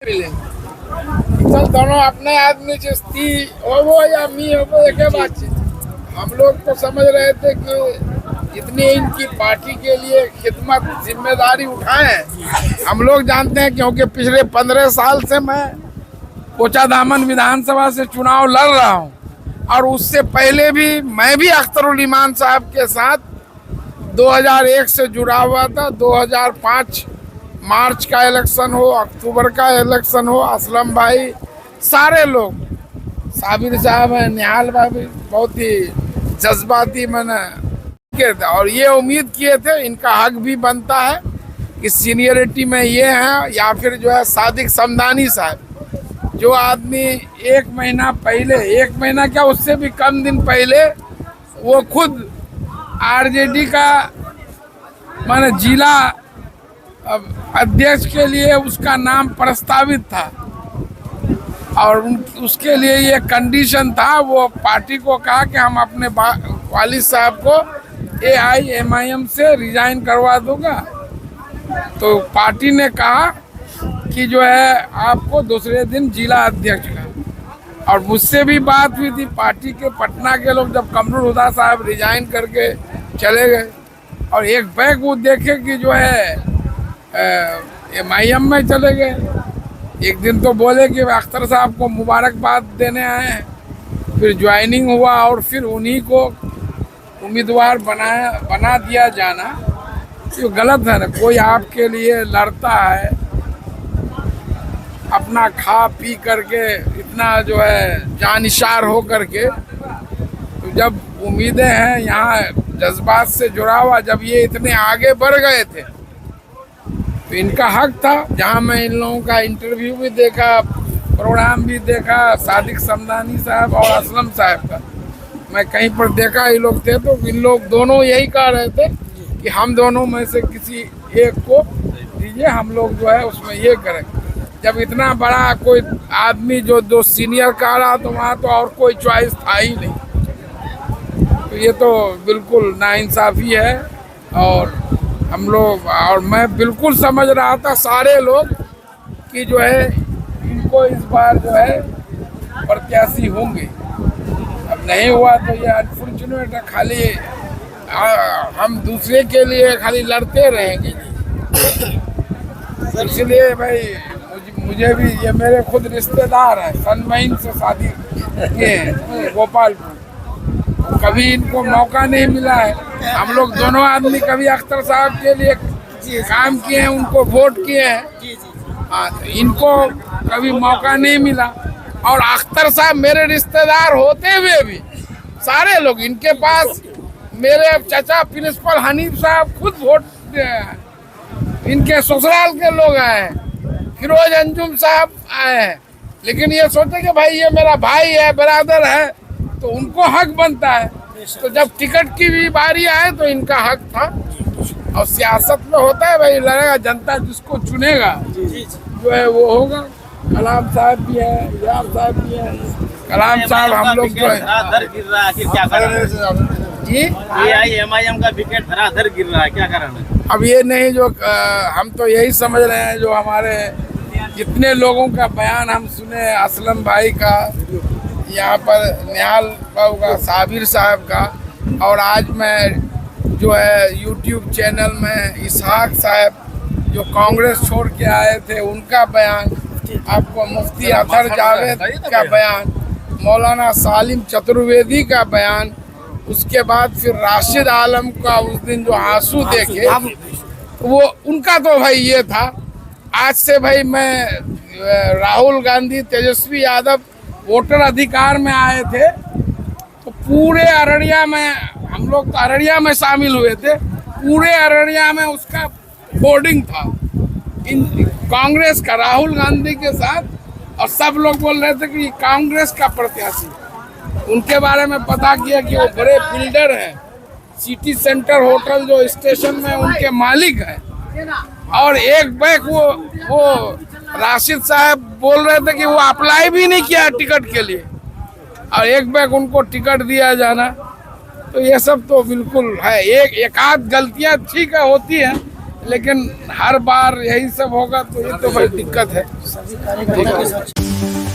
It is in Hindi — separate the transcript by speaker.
Speaker 1: चल दोनों अपने आदमी चिश्ती हो या मी हो एक बातचीत। हम लोग तो समझ रहे थे कि इतनी इनकी पार्टी के लिए खिदमत जिम्मेदारी उठाए हैं। हम लोग जानते हैं क्योंकि पिछले 15 साल से मैं कोचाधामन विधानसभा से चुनाव लड़ रहा हूं और उससे पहले भी मैं भी अख्तरुल ईमान साहब के साथ 2001 से जुड़ा हुआ था। 2005 मार्च का इलेक्शन हो, अक्टूबर का इलेक्शन हो, असलम भाई सारे लोग, साबिर साहब हैं, निहाल भाई बहुत ही जज्बाती मैंने के थे और ये उम्मीद किए थे इनका हक भी बनता है कि सीनियरिटी में ये हैं या फिर जो है सादिक समदानी साहब जो आदमी एक महीना पहले, एक महीना क्या उससे भी कम दिन पहले वो खुद आरजेडी का माने जिला अध्यक्ष के लिए उसका नाम प्रस्तावित था और उसके लिए ये कंडीशन था। वो पार्टी को कहा कि हम अपने वालिद साहब को AIMIM से रिजाइन करवा दूंगा। तो पार्टी ने कहा कि जो है आपको दूसरे दिन जिला अध्यक्ष का, और मुझसे भी बात हुई थी। पार्टी के पटना के लोग जब कमरुल हुदा साहब रिजाइन करके चले गए और एक बैग वो देखे कि जो है MIM में चले गए। एक दिन तो बोले कि अख्तर साहब को मुबारकबाद देने आए हैं, फिर ज्वाइनिंग हुआ और फिर उन्हीं को उम्मीदवार बना दिया जाना ये गलत है ना। कोई आपके लिए लड़ता है अपना खा पी करके, इतना जो है जानिशार हो करके, तो जब उम्मीदें हैं यहाँ जज्बात से जुड़ा हुआ, जब ये इतने आगे बढ़ गए थे तो इनका हक था। जहाँ मैं इन लोगों का इंटरव्यू भी देखा, प्रोग्राम भी देखा, सादिक समदानी साहब और असलम साहब का मैं कहीं पर देखा, ये लोग थे तो इन लोग दोनों यही कह रहे थे कि हम दोनों में से किसी एक को दीजिए, हम लोग जो है उसमें ये करें। जब इतना बड़ा कोई आदमी जो सीनियर कह रहा तो वहाँ तो और कोई चॉइस था ही नहीं। तो ये तो बिल्कुल नाइंसाफ़ी है और हम लोग, और मैं बिल्कुल समझ रहा था सारे लोग कि जो है इनको इस बार जो है प्रत्याशी होंगे। अब नहीं हुआ तो ये अनफॉर्चुनेट है। खाली हम दूसरे के लिए खाली लड़ते रहेंगे। इसलिए भाई मुझे भी, ये मेरे खुद रिश्तेदार हैं, सनमईन से शादी किए हैं गोपालपुर, कभी इनको मौका नहीं मिला है। हम लोग दोनों आदमी कभी अख्तर साहब के लिए काम किए हैं, उनको वोट किए हैं। हाँ, इनको कभी मौका नहीं मिला और अख्तर साहब मेरे रिश्तेदार होते हुए भी सारे लोग इनके पास, मेरे चाचा प्रिंसिपल हनीफ साहब खुद वोट दिए हैं, इनके ससुराल के लोग आए हैं, फिरोज अंजुम साहब आए हैं। लेकिन ये सोचे कि भाई ये मेरा भाई है, बरादर है, तो उनको हक बनता है। तो जब टिकट की भी बारी आए तो इनका हक था। और सियासत में होता है भाई, लड़ेगा जनता जिसको चुनेगा जो है वो होगा। कलाम साहब भी है, यार साहब भी है। कलाम साहब हम लोग जो है जी
Speaker 2: AIMIM का विकेट धराधर गिर रहा है, क्या कारण है?
Speaker 1: अब ये नहीं जो हम तो यही समझ रहे हैं, जो हमारे जितने लोगों का बयान हम सुने, असलम भाई का, यहाँ पर निहाल बाबू का, साबिर साहब का, और आज मैं जो है YouTube चैनल में इसहाक साहब जो कांग्रेस छोड़ के आए थे उनका बयान, आपको मुफ्ती अतर जावेद का बयान, मौलाना सालिम चतुर्वेदी का बयान, उसके बाद फिर राशिद आलम का उस दिन जो आंसू देखे वो उनका तो भाई ये था। आज से भाई मैं, राहुल गांधी, तेजस्वी यादव वोटर अधिकार में आए थे तो पूरे अररिया में, हम लोग तो अररिया में शामिल हुए थे, पूरे अररिया में उसका होर्डिंग था इन कांग्रेस का, राहुल गांधी के साथ, और सब लोग बोल रहे थे कि कांग्रेस का प्रत्याशी। उनके बारे में पता किया कि वो बड़े बिल्डर हैं, सिटी सेंटर होटल जो स्टेशन में उनके मालिक हैं, और एक बैग वो राशिद साहब बोल रहे थे कि वो अप्लाई भी नहीं किया टिकट के लिए और एक बैग उनको टिकट दिया जाना। तो ये सब तो बिल्कुल है, एक आध गलतियां ठीक है होती हैं, लेकिन हर बार यही सब होगा तो ये तो बड़ी दिक्कत है।
Speaker 3: सभी कार्यकर्ता के साथ